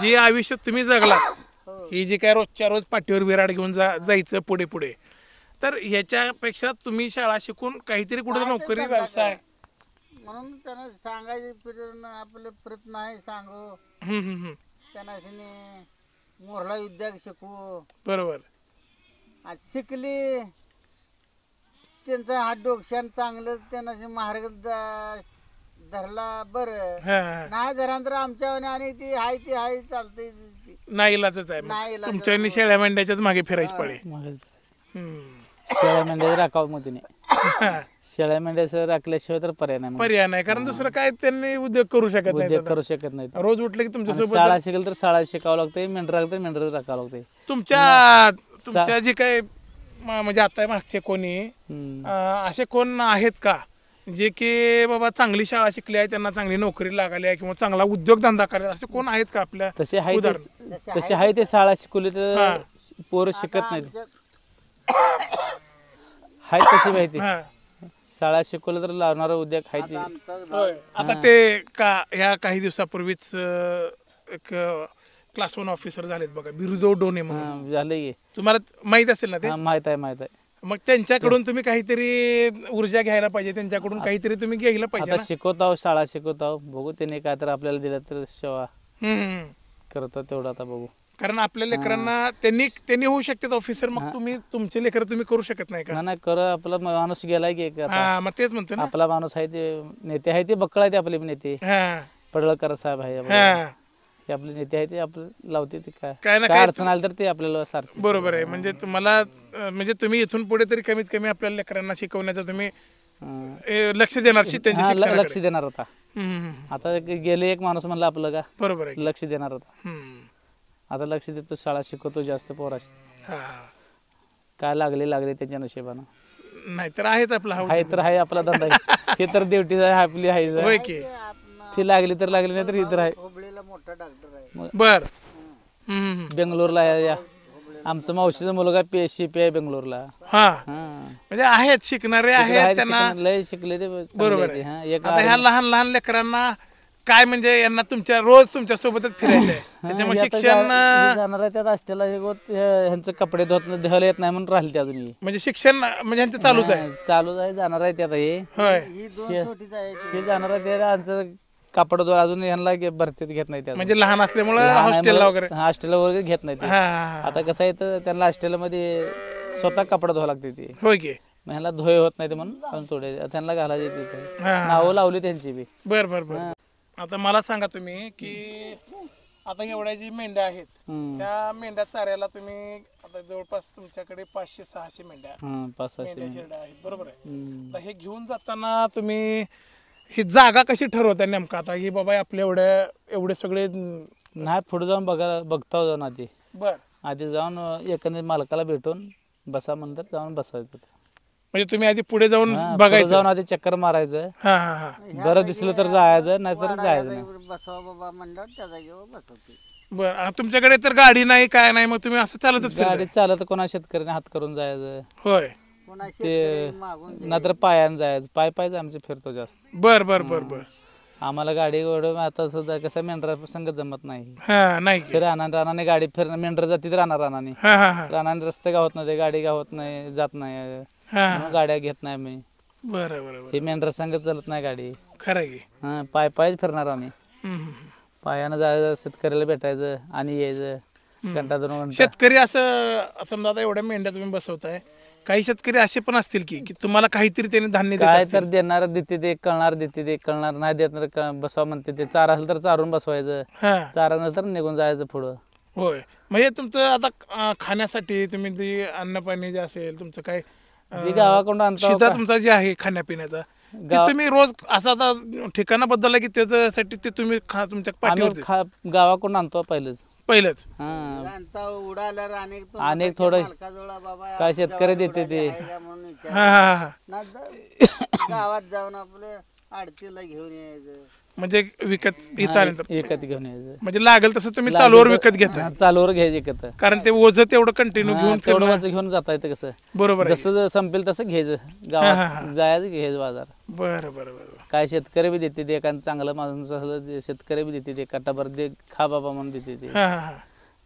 S1: जे आयुष्य तुम्ही जगलात,
S3: हो.
S1: ही जी काय रोजच्या रोज पाठीवर विराट घेऊन जायचं पुढे पुढे, तर ह्याच्यापेक्षा तुम्ही शाळा शिकून काहीतरी कुठे
S3: काय ते
S1: नोकरी
S3: धंदा
S1: व्यवसाय.
S3: करा. म्हणून त्यांना सांगायचे फिरून आपले प्रयत्न आहे सांगू. त्यांना मोरला विद्या शिकवू.
S1: बरोबर.
S3: आज शिकली त्यांचा हात डोक्यान चांगलं त्यांना मार्ग धरला बरं.
S1: हा,
S3: नाही धरान तर आमच्या आणि ती हाय ती हाय चालते.
S1: नाही इलाजच आहे.
S3: नाही इलाजच.
S1: तुमच्या शेळ्या मेंढ्याच्याच मागे फिरायची पडे.
S2: शेळ्या मेंढ्या राखावं मग तिने. शेळ्या मेंढ्याचं राखल्याशिवाय तर पर्याय नाही मग.
S1: पर्याय नाही, कारण दुसरं काय त्यांनी उद्योग करू शकत नाही.
S2: उद्योग करू शकत नाही.
S1: रोज उठले की तुमच्यासोबत
S2: शाळा शिकेल तर शाळा शिकावं लागते, मेंढर राखते मेंढर राखावं लागते.
S1: तुमच्या जे काही म्हणजे आता मागचे कोणी असे कोण आहेत का जे की बाबा चांगली शाळा शिकली आहे, त्यांना चांगली नोकरी लागली आहे किंवा चांगला उद्योगधंदा करायला, असे कोण आहेत का आपल्या?
S2: तसे आहे
S1: उदाहरण.
S2: तसे आहे ते शाळा शिकवली तर पोरं शिकत नाहीत. हाय तशी माहिती.
S1: हा.
S2: शाळा शिकवलं तर लावणारा उद्योग आहे ते.
S1: होय. आता ते ह्या काही दिवसापूर्वीच एक क्लास 1 ऑफिसर झालेत बघा, बिरुजो डोने म्हणून.
S2: झालं की
S1: तुम्हाला माहित असेल ना ते?
S2: माहित आहे.
S1: मग त्यांच्याकडून तुम्ही काहीतरी ऊर्जा घ्यायला पाहिजे, त्यांच्याकडून काहीतरी तुम्ही घ्यायला पाहिजे
S2: आता
S1: ना.
S2: शिकवत आहोत, शाळा शिकवत आहोत. बघू त्याने काय तर आपल्याला दिलं तर सेवा
S1: हम्म.
S2: करतो तेवढं आता बघू.
S1: कारण आपल्या लेकरांना त्यांनी होऊ शकतात ऑफिसर, मग तुम्ही तुमचे लेकर तुम्ही करू शकत नाही का?
S2: नाही कर आपला माणूस गेलाय की आता.
S1: हा, मग तेच म्हणतो ना.
S2: आपला माणूस आहे ते नेते आहे ते बक्कळ आहे ते आपले नेते.
S1: हा,
S2: पडळकर साहेब आहे आपले.
S1: हा.
S2: हे आपले नेते आहे ते आपलं लावते ते
S1: काय
S2: काय
S1: ना
S2: काय
S1: काय
S2: अडचण आली तर ते आपल्याला सारखे.
S1: बरोबर आहे. म्हणजे तुम्हाला म्हणजे तुम्ही इथून पुढे तरी कमीत कमी आपल्या लेकरांना शिकवण्याचं तुम्ही लक्ष देणार त्यांच्या शिक्षणाकडे.
S2: लक्ष देणार होता.
S1: हम्म.
S2: आता गेले एक माणूस म्हणला आपलं का
S1: बरोबर आहे.
S2: लक्ष देणार होता.
S1: हम्म.
S2: आता लक्ष देतो, शाळा शिकवतो जास्त पोराशी.
S1: हा.
S2: काय लागले त्याच्या नशिबानं.
S1: नाहीतर आहेच आपला हा
S2: आहे तर आहे आपला धंदा आहे. हे तर ड्युटी आहे आपली आहे.
S1: होय की.
S2: ती लागली तर लागली नाही तर इतर आहे.
S3: हुबळीला मोठा डॉक्टर आहे.
S2: बर बेंगलोरला आहे. आमचं मावशीचा मुलगा PSCP आहे बेंगलोरला.
S1: हा,
S2: हा.
S1: म्हणजे आहेत शिकणारे आहेत त्यांना.
S2: लय शिकले ते
S1: बरोबर
S2: चांगले
S1: आहे.
S2: ते. हा, एक
S1: आता ह्या लहान लहान लेकरांना काय म्हणजे यांना रोज तुमच्या सोबतच फिरायचं आहे, त्याच्यामुळे
S2: हे आता
S1: शिक्षण
S2: जाणार आहे त्यात हॉस्टेलला ह्यांचं कपडे धुवायला येत नाही म्हणून राहिले ते अजून.
S1: म्हणजे शिक्षण म्हणजे यांचं चालूच आहे.
S2: चालू आहे, जाणार आहे ते आता.
S1: होय.
S3: ही दोन छोटीच आहे.
S2: हे जाणार आहे ते आमचं कपड अजून यांना भरतीत घेत नाही त्यात.
S1: म्हणजे लहान असल्यामुळे हॉस्टेलला वगैरे.
S2: हॉस्टेलला वगैरे घेत नाही ते.
S1: हा, हा.
S2: आता कसं आहे तर त्यांना हॉस्टेलमध्ये स्वतः कपडे धुवा लागते ते.
S1: होय की.
S2: मग ह्याला धुये होत नाही ते म्हणून आपण थोडे त्यांना घालायचे तिथे.
S1: हा.
S2: नावं लावली त्यांची बी.
S1: बर बर बर. आता मला सांगा तुम्ही की आता एवढ्या जी मेंढ्या आहेत त्या मेंढ्या चाऱ्याला तुम्ही आता जवळपास तुमच्याकडे 500-600 मेंढ्या
S2: 500-600
S1: मेंढ्या शेरड्या आहेत, बरोबर आहे.
S2: हम्म.
S1: आता हे घेऊन जाताना तुम्ही ही जागा कशी ठरवता नेमका? आता ही बाबा आपल्या एवढे सगळे
S2: नाही पुढे जाऊन बघता जाऊन आधी जाऊन एकंदरीत मालकाला भेटून बसा म्हणतात जाऊन बसायचं.
S1: म्हणजे तुम्ही आधी पुढे जाऊन
S2: पुढे
S1: बघायचं.
S2: जाऊन आधी चक्कर मारायचं.
S1: हा हा हा.
S2: बरं दिसलं तर जायचं, नाहीतर जायचं नाही.
S3: बसवा बाबा म्हणल्यावर त्या जागेवर बसवते.
S1: बर, तुमच्याकडे तर गाडी नाही काय नाही, मग तुम्ही असं चालतच फिरताय?
S2: गाडीत चालत कोणा शेतकऱ्याने हात करून जायचं.
S1: होय.
S3: कोणा
S2: ते
S3: शेतकरी मागून
S2: नाहीतर पायानं जायचं. पायच आमचे फिरतो जास्त.
S1: बर बर बर बर.
S2: आम्हाला गाडी एवढं आता सुद्धा कसं मेंढरा संग जमत नाही.
S1: हा, नाही की.
S2: रानाने गाडी फिरणं, मेंढर जाती रानाने
S1: हा हा हा.
S2: रानाने रस्ते गावत नाही, गाडी गावत नाही, जात नाही
S1: हा.
S2: म्हणून गाड्या घेत नाही आम्ही.
S1: बरं बरं बरं.
S2: हे मेंढर संग चालत नाही गाडी.
S1: खरं आहे की.
S2: हा, पायच फिरणार आम्ही.
S1: हम्म.
S2: पायानं जायचं, शेतकऱ्याला भेटायचं आणि यायचं घंटा 2 घंटा.
S1: शेतकरी असं समजा आता एवढ्या मेंढ्या तुम्ही बसवताय, काही शेतकरी असे पण असतील की तुम्हाला काहीतरी त्यांनी धान्य देत
S2: काय
S1: असतील.
S2: तर देणार देते ते, कळणार देते ते, कळणार नाही देणार बसवा म्हणते ते. चारा असेल तर चारून बसवायचं,
S1: हा.
S2: चारा नसेल तर निघून जायचं पुढं.
S1: होय. म्हणजे तुमचं आता खाण्यासाठी तुम्ही जे अन्न पाणी जे असेल तुमचं काय
S2: जे गावाकडून आणतो
S1: शिदा तुमचा जे आहे खाण्यापिण्याचा की तुम्ही रोज असं आता ठिकाणा बदलला की त्याच्यासाठी ते तुम्ही तुमच्या पाठीवर
S2: गावाकडून आणतो पहिलंच.
S1: पहिलंच
S3: आणता उडाल्यावर
S2: अनेक थोडं
S3: मालकाजवळ बाबा
S2: काय शेतकरी देते ते.
S3: आहे का म्हणून विचार
S1: हा हा हा
S3: गावात जाऊन आपल्या आडतीला घेऊन यायचं.
S1: म्हणजे विकत इथं आल्यानंतर
S2: विकत घेऊन यायचं.
S1: म्हणजे लागेल तसं तुम्ही चालूवर विकत घेता
S2: चालूवर घ्यायचं विकत.
S1: कारण ते ओझं तेवढं कंटिन्यू घेऊन
S2: तेवढं वाच घेऊन जाता येतं कसं.
S1: बरोबर आहे.
S2: जसं संपेल तसं घ्यायचं गावात जायचं घ्यायचं बाजार.
S1: बरं बरं बरं
S2: काय शेतकरी बी देते ते एखादं चांगलं माणूस असलं ते शेतकरी बी देते ते कटाभर दे खा बाबा म्हणून देते ते.
S1: हा हा हा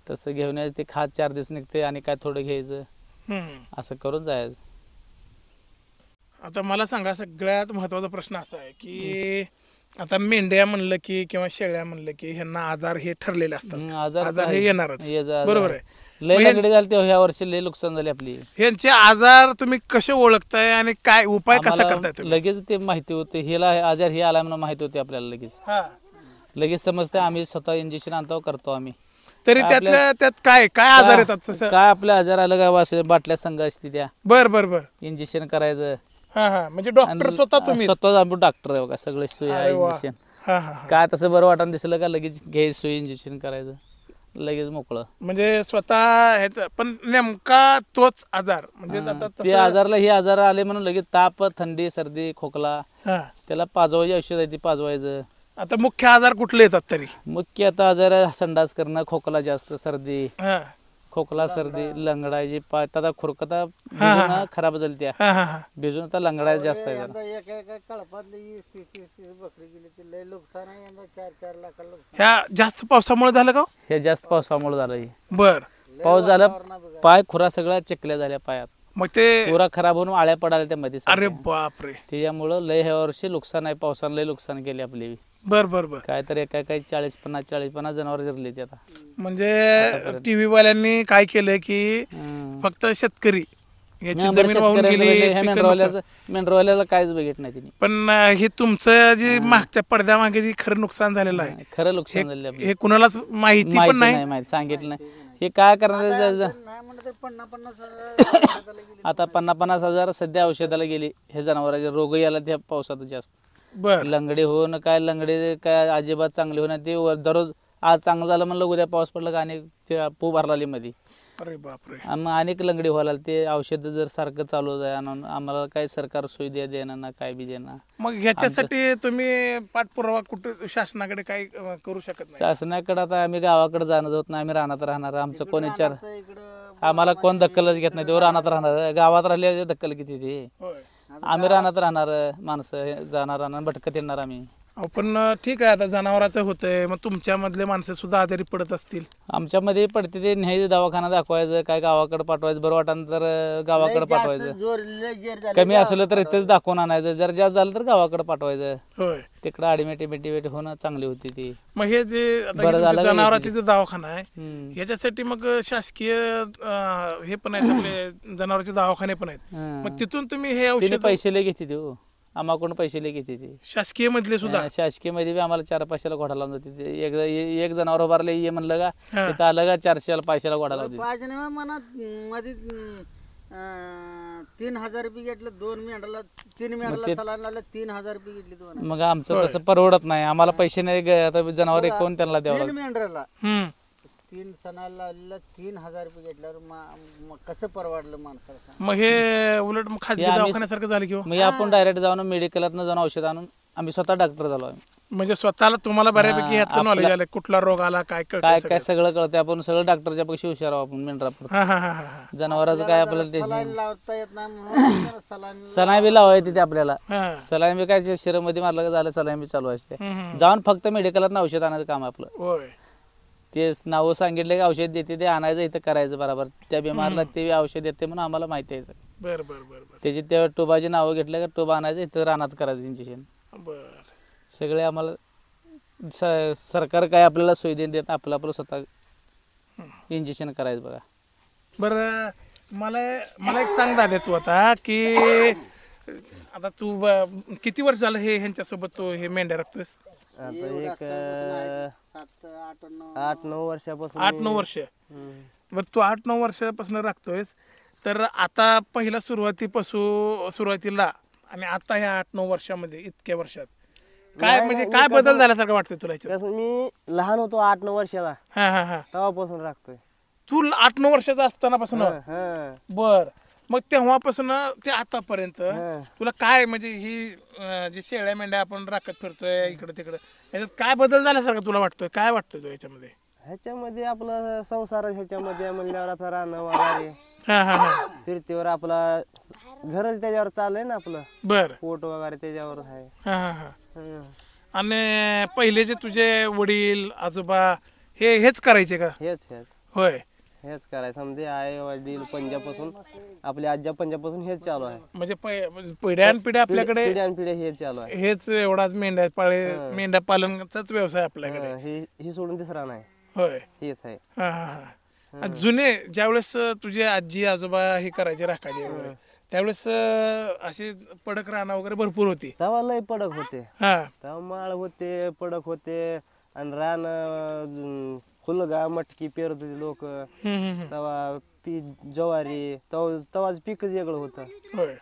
S2: तसं घेऊन यायचं ते खात 4 दिवस निघते आणि काय थोडं घ्यायचं
S1: हम्म.
S2: असं करून जायचं.
S1: आता मला सांगा सगळ्यात महत्वाचा प्रश्न असा आहे की आता मेंढ्या म्हणलं की किंवा शेळ्या म्हणलं की ह्यांना आजार हे ठरलेले असतात. आजार हे येणारच. बरोबर आहे.
S2: लय लगडी झाली तेव्हा ह्या वर्षी लय नुकसान झाले आपली.
S1: ह्यांचे आजार तुम्ही कसे ओळखताय आणि काय उपाय कसा
S2: आम्हाला
S1: करताय तुम्ही?
S2: लगेच ते माहिती होते हेला आजार हे आला म्हणून माहिती होते आपल्याला लगेच.
S1: हा.
S2: लगेच समजते. आम्ही स्वतः इंजेक्शन आणतो करतो आम्ही.
S1: तरी त्यातल्या त्यात काय काय आजार येतात तसं?
S2: काय आपल्या आजार आलं काय वास बाटल्या संघ असते त्या
S1: बर बर बर
S2: इंजेक्शन करायचं.
S1: हा हा म्हणजे डॉक्टर स्वतः तुम्ही?
S2: स्वतःच आम्ही डॉक्टर आहे बघा सगळे सुई इंजेक्शन.
S1: हा हा हा.
S2: काय तसं बरं वाटण दिसलं का लगेच घ्यायचं सुई इंजेक्शन करायचं लगेच मोकळं.
S1: म्हणजे स्वतः ह्याचं पण नेमका तोच आजार म्हणजे आता
S2: ते आजारला हे आजार आले म्हणून लगेच ताप थंडी सर्दी खोकला
S1: हा.
S2: त्याला पाजवायची औषध आहे ती पाजवायचं.
S1: आता मुख्य आजार कुठले येतात तरी?
S2: मुख्य आता आजार आहे संडास करणं खोकला जास्त सर्दी
S1: हा
S2: खोकला सर्दी लंगडायची पाय आता खुरकता भिजून खराब झाली त्या
S1: हा हा हा
S2: भिजून आता लंगडायचं जास्त आहे जरा.
S3: यंदा एका कळपातली 20-30 बकरी गेली ती लय नुकसान आहे यंदा 4-4 लाख नुकसान.
S1: ह्या जास्त पावसामुळे झालं का?
S2: हे जास्त पावसामुळे झालं हे.
S1: बर
S2: पाऊस झाला पाय खुरा सगळ्या चिकल्या झाल्या पायात
S1: मग ते
S2: पुरा खराब होऊन आळ्या पडाल्या त्या मध्ये
S1: अरे बापरे.
S2: त्याच्यामुळं लय ह्या वर्षी नुकसान आहे. पावसानं लय नुकसान केले आपली.
S1: बर बर बर
S2: काय तर एका काही 40-50 जनावर जिरले ते आता.
S1: म्हणजे टीव्ही वाल्यांनी काय केलंय की फक्त शेतकरी याची जमीन वाहून गेली
S2: मेंढरवाल्याला काहीच बघित नाही तिने.
S1: पण हे तुमचं जे मागच्या पडद्या मागे जे खरं नुकसान झालेलं आहे
S2: खरं नुकसान झालं
S1: हे कुणालाच माहिती पण नाही.
S2: माहिती सांगितलं नाही. हे काय करणार
S3: नाही म्हणलं तर 50,000
S2: आता 50,000 सध्या औषधाला गेली. हे जनावरांचे रोग याला त्या पावसात जास्त.
S1: बर
S2: लंगडे होऊन काय लंगडे काय अजिबात चांगले होणार ते दररोज आज चांगलं झालं म्हणलं उद्या पाऊस पडला का अनेक ते पू भरला मध्ये
S1: अरे बापरे.
S2: अनेक लंगडी व्हायला ते औषध जर सारखं चालू आहे आणून आम्हाला काय सरकार सोयी देणार ना काय बी देणार.
S1: मग ह्याच्यासाठी तुम्ही पाठपुरावा कुठे शासनाकडे काय करू शकत नाही?
S2: शासनाकडे आता आम्ही गावाकडे जाणं होत नाही. आम्ही रानात राहणार आमचं कोण विचार
S3: इकडं
S2: आम्हाला कोण दखलच घेत नाही. तेव्हा रानात राहणार गावात राहिले दखल किती ते
S1: होय.
S2: आम्ही रानात राहणार माणसं जाणार राहणार भटकत येणार आम्ही.
S1: अहो, पण ठीक आहे आता जनावरांचं होतंय मग तुमच्यामधले माणसं सुद्धा आजारी पडत असतील.
S2: आमच्यामध्ये पडते ते न्यायचं दवाखाना दाखवायचं काय गावाकडे पाठवायचं बरं वाटलं तर गावाकडे पाठवायचं.
S3: जोर लय जेर झाली.
S2: कमी असलं तर इथेच दाखवून आणायचं. जर जास्त झालं तर गावाकडे पाठवायचं.
S1: होय.
S2: तिकडं ॲडमिट होणं चांगली होती ती.
S1: मग हे जे आता
S2: बरं
S1: हे
S2: झालं
S1: तुमच्या
S2: का
S1: जनावरांचे जे दवाखाना आहे
S2: हम्म.
S1: याच्यासाठी मग शासकीय हे पण आहेत आपले जनावरांचे दवाखाने पण आहेत.
S2: हं.
S1: मग तिथून तुम्ही हे
S2: तिने
S1: औषध
S2: पैसे लय घेते हो आम्हाकडून पैसे लय घेते ती.
S1: शासकीय मधले सुद्धा
S2: शासकीय मध्ये बी आम्हाला 4 पैशाला घोडा लावून जाते ते. एक जनावर उभारले ये म्हणलं का
S1: हा.
S2: तिथं आलं का 400 पैशाला घोडा लावते.
S3: पाहिजे नाही मनात मध्ये 3,000 रुपये घेतलं 2 मेंढराला 3 मेंढराला सलाईन लावलं 3,000 रुपये घेतली 2.
S2: मग आमचं तसं परवडत नाही. आम्हाला पैसे नाही आता जनावर कोण त्यांना द्यावं
S3: 3
S2: लागतं.
S3: मेंढराला
S1: हम्म
S3: 3 सणाला लावलेला 3,000 रुपये घेतल्यावर मग कसं परवडलं माणसाला सांग?
S1: मग हे उलट मग खाजगी दवाखान्यासारखं झालं किंवा
S2: मग आपण डायरेक्ट जाऊन मेडिकलात जाऊन औषध आणून आम्ही स्वतः डॉक्टर झालो आम्ही.
S1: म्हणजे स्वतःला तुम्हाला बऱ्यापैकी ह्यातलं नॉलेज आलं कुठला रोग आला काय
S2: काय
S1: कळतं
S2: काय सगळं कळतं. आपण सगळं डॉक्टरच्या पेक्षा हुशार आहोत आपण मेंढरापुर.
S1: हा हा हा हा
S2: जनावराचं काय आपल्याला
S3: सलाईन
S2: टेन्शन
S3: लावता येत नाही म्हणून सलाईन
S2: सलाईन बी लावायची ते आपल्याला.
S1: हा.
S2: सलाईन बी काय शिरमध्ये मारलं का झालं सलाईन बी चालू असते.
S1: हम्म.
S2: जाऊन फक्त मेडिकलात औषध आणायचं काम आहे आपलं.
S1: होय.
S2: ते नावं सांगितले की औषध देते ते आणायचं इथं करायचं बरोबर. त्या बिमारला ते औषध देते म्हणून आम्हाला माहिती आहे सगळं.
S1: बर बर बर बर
S2: त्याची त्या टोबाची नावं घेतलं का टोबा आणायचं इथं रानात करायचं इंजेक्शन.
S1: बर
S2: सगळे आम्हाला सरकार काय आपल्याला सोयी देत आपलं आपलं स्वतः इंजेक्शन करायचं बघा.
S1: बरं मला मला एक सांग दादा तू आता की आता तू किती वर्ष झालं हे ह्यांच्यासोबत तू हे मेंढ्या राखतोयस?
S4: आता एक
S3: 7-8-9
S4: वर्षापासून
S1: 8-9 वर्ष. बरं तू 8-9 वर्षापासून राखतोयस तर आता पहिला सुरुवातीला आणि आता ह्या 8-9 वर्षामध्ये इतक्या वर्षात काय म्हणजे काय बदल झाल्यासारखं वाटतंय तुला याच्यात?
S4: कसं मी लहान होतो 8-9 वर्षाला
S1: हा हा हा
S4: तेव्हापासून राखतोय.
S1: तू 8-9 वर्षाचा असताना पासून
S4: हं.
S1: बर मग तेव्हापासून ते आतापर्यंत तुला काय म्हणजे ही जे शेळ्या मेंढ्या आपण राखत फिरतोय इकडे तिकडे याच्यात काय बदल झाल्यासारखं तुला वाटतोय? काय वाटतंय तुला याच्यामध्ये?
S4: ह्याच्यामध्ये आपला संसार ह्याच्यामध्ये म्हणल्यावर आता राहणं वगैरे
S1: हा हा हा
S4: फिरतीवर आपला घरच त्याच्यावर चाललंय ना आपलं
S1: बर
S4: पोट वगैरे त्याच्यावर आहे.
S1: हा हा हा
S4: हं.
S1: आणि पहिले जे तुझे वडील आजोबा हेच करायचे का?
S4: हेच
S1: होय
S4: हेच करायचं समजे आई वडील पंजापासून आपल्या आज्या पंजापासून हेच चालू आहे.
S1: म्हणजे पिढ्यान पिढ्या आपल्याकडे
S4: पिढ्यान पिढ्या हेच चालू आहे.
S1: हेच एवढाच मेंढ्या पालनाचाच व्यवसाय आपल्याकडे.
S4: ही सोडून दुसरा नाही,
S1: होय
S4: हेच आहे.
S1: हा हा हा जुने ज्यावेळेस तुझे आजी आजोबा हे करायचे राखायचे वगैरे त्यावेळेस असे पडक राहणं वगैरे भरपूर होती.
S4: तेव्हा लय पडक होते,
S1: हा
S4: तेव्हा माळ होते पडक होते आणि रान फुलगा मटकी पेरत होती लोक. तेव्हा ज्वारी तेव्हाच पीकच वेगळं होतं.
S1: होय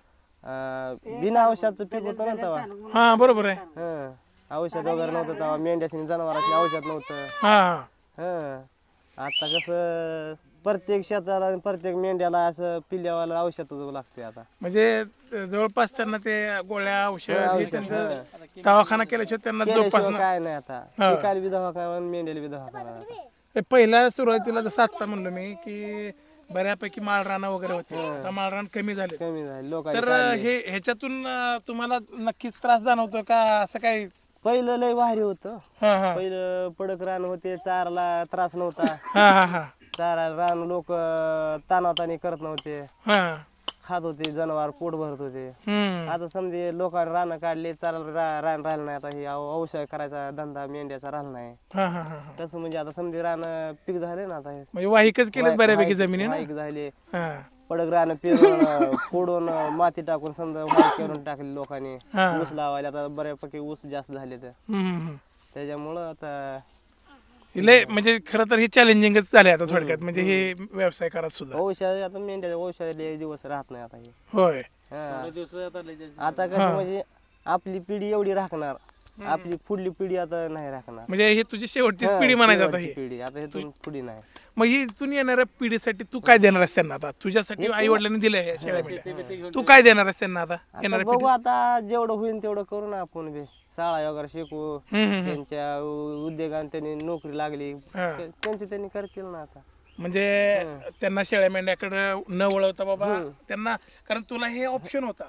S4: बिना औषधाचं पीक होतं ना तेव्हा.
S1: हा बरोबर आहे.
S4: औषध वगैरे नव्हतं तेव्हा, मेंढ्याशी जनावरांनी औषध नव्हतं.
S1: हा
S4: आता कसं प्रत्येक शेताला आणि प्रत्येक मेंढ्याला असं पिल्यावाला औषध लागते आता.
S1: म्हणजे जवळपास त्यांना ते गोळ्या औषध हे त्यांचं दवाखाना केल्याशिवाय त्यांना जोपासणं
S4: केल्याशिवाय काय नाही आता. पिकाला बी दवाखाना आणि मेंढ्याला बी दवाखाना आता.
S1: पहिल्या सुरुवातीला जसं आता म्हणलो मी की बऱ्यापैकी माळरानं वगैरे होते, आता माळरान कमी झाले.
S4: कमी झाली लोक.
S1: तर ह्याच्यातून तुम्हाला नक्कीच त्रास जाणवतो का असं काही?
S4: पहिलं लय भारी होतं.
S1: हा हा
S4: पहिलं पडक रान होते, चाराला त्रास नव्हता.
S1: हा हा हा
S4: चारा रान लोक तानातानी करत नव्हते,
S1: हा
S4: खात होते जनावर, पोट भरत होते.
S1: हम्म
S4: आता समजे लोकांनी रान काढले, चाराला रान राहिलं नाही. आता हे औषध करायचा धंदा मेंढ्याचा राहिला नाही.
S1: हा हा हा
S4: तसं म्हणजे आता समजे रान पीक झाले ना आता. हे
S1: म्हणजे वाहिकच केलेत बऱ्यापैकी जमिनी ना.
S4: वाईक झाले,
S1: हा
S4: पडक रान पेरून फोडून माती टाकून समजा वाईक करून टाकली लोकांनी.
S1: हा.
S4: ऊस लावायला आता बऱ्यापैकी ऊस जास्त झाले तर
S1: हम्म.
S4: त्याच्यामुळं आता
S1: लय म्हणजे खरं तर हे चॅलेंजिंगच झाले आता थोडक्यात म्हणजे हे व्यवसाय करा सुद्धा.
S4: औषध आता मेंढ्याच्या औषध लय दिवस राहत नाही आता हे.
S1: होय
S4: हा. आता कसं म्हणजे आपली पिढी एवढी राखणार, आपली पुढली पिढी आता नाही राखणार.
S1: म्हणजे हे तुझी शेवटचीच पिढी म्हणायची आता
S4: शेवटची
S1: ही.
S4: पिढी आता हे पुढी नाही.
S1: मग ही इथून येणाऱ्या पिढीसाठी तू काय देणार आहेस त्यांना आता? तुझ्यासाठी आई वडिलांनी दिलंय हे शेळ्या मेंढ्या, तू काय देणार आहेस त्यांना आता
S4: आता
S1: येणाऱ्या
S4: बघू आता जेवढं होईल तेवढं करू ना आपण बी. शाळा वगैरे शिकू,
S1: पिढी?
S4: त्यांच्या उद्योगाने त्यांनी नोकरी लागली,
S1: हा.
S4: त्यांची त्यांनी करतील ना आता.
S1: म्हणजे त्यांना शेळ्या मेंढ्याकडे न वळवता बाबा त्यांना, कारण तुला हे ऑप्शन होता,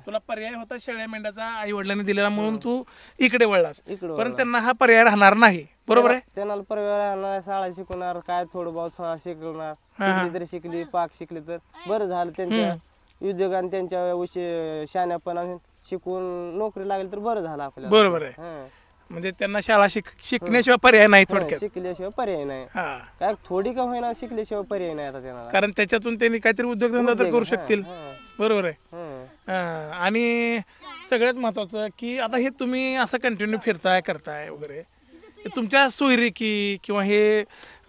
S1: तुला पर्याय होता शेळ्या मेंढ्याचा आई वडिलांनी दिलेला म्हणून तू इकडे वळलास.
S4: इकडं
S1: पण त्यांना हा पर्याय राहणार नाही, बरोबर आहे?
S4: त्यांना परिवार राहणार, शाळा शिकवणार, काय थोडं बहुत शिकवणार. शिकली तरी शिकली, पाक शिकली तर बरं झालं. त्यांच्या उद्योगाने त्यांच्या शाण्यापणाने शिकून नोकरी लागली तर बरं झालं आपल्याला.
S1: बरोबर आहे. म्हणजे त्यांना शाळा शिकण्याशिवाय पर्याय नाही थोडक्यात.
S4: शिकल्याशिवाय पर्याय नाही.
S1: हा,
S4: काय थोडी का होईना शिकल्याशिवाय पर्याय नाही आता त्यांना.
S1: कारण त्याच्यातून त्यांनी काहीतरी उद्योगधंदा तर करू शकतील, बरोबर आहे.
S4: हं.
S1: आणि सगळ्यात महत्वाचं की आता हे तुम्ही असं कंटिन्यू फिरताय करताय वगैरे, हे तुमच्या सोयरीकी किंवा हे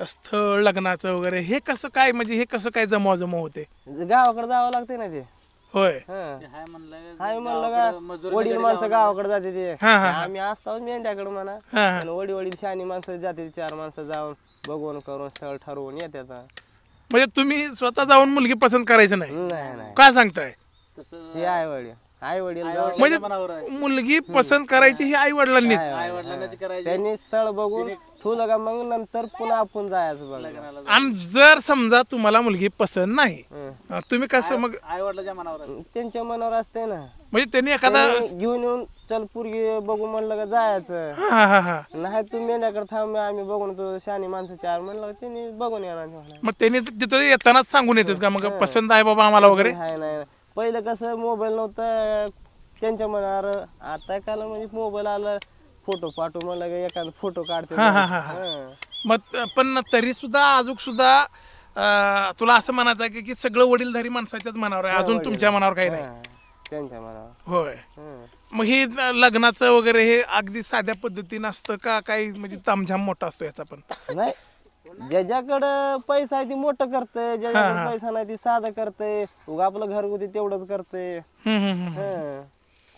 S1: स्थळ लग्नाचं वगैरे हे कसं काय, म्हणजे हे कसं काय जमवाजमव होते?
S4: गावाकडे जावं लागते ना ते.
S1: होय.
S4: हाय म्हणलं का वडील माणसं गावाकडे जाते ते. आम्ही असतो मेंढ्याकडे म्हणा,
S1: हा.
S4: पण वडील शानी माणसं जाते, 4 माणसं जाऊन बघून करून स्थळ ठरवून येतात.
S1: म्हणजे तुम्ही स्वतः जाऊन मुलगी पसंत करायचं नाही?
S4: नाही
S1: काय सांगताय?
S4: हे आई वडील
S1: म्हणजे मुलगी पसंत करायची ही आई वडिलांनीच?
S4: त्यांनी स्थळ बघून ठेवलं का मग नंतर पुन्हा आपण जायचं बघा.
S1: आणि जर समजा तुम्हाला मुलगी पसंत नाही, तुम्ही कसं मग?
S4: त्यांच्या मनावर असते ना.
S1: म्हणजे त्यांनी एखादा
S4: घेऊन येऊन चल पुरगी बघू म्हणलं का जायचं.
S1: हा हा हा
S4: नाही तू मेंढ्याकडे थांब, आम्ही बघून तो शानी माणसं 4 म्हणलं त्यांनी बघून येणार.
S1: मग त्यांनी तिथं येतानाच सांगून येतात का मग पसंत आहे बाबा आम्हाला वगैरे?
S4: नाही पहिलं कसं मोबाईल नव्हतं त्यांच्या मनावर. आता काल म्हणजे मोबाईल आला, फोटो पाठवू म्हणलं का एखादा फोटो काढते.
S1: मग पण तरी सुद्धा अजून सुद्धा तुला असं म्हणायचं आहे की सगळं वडीलधारी माणसाच्याच मनावर आहे, अजून तुमच्या मनावर काही नाही?
S4: त्यांच्या मनावर.
S1: होय. मग हे लग्नाचं वगैरे हे अगदी साध्या पद्धतीनं असतं का काही म्हणजे तामझाम मोठा असतो याचा पण?
S4: नाही, ज्याच्याकडं पैसा आहे ती मोठं करतंय, ज्याच्याकडे पैसा नाही ती साधं करतंय. उगा आपलं घरगुती तेवढंच करतंय.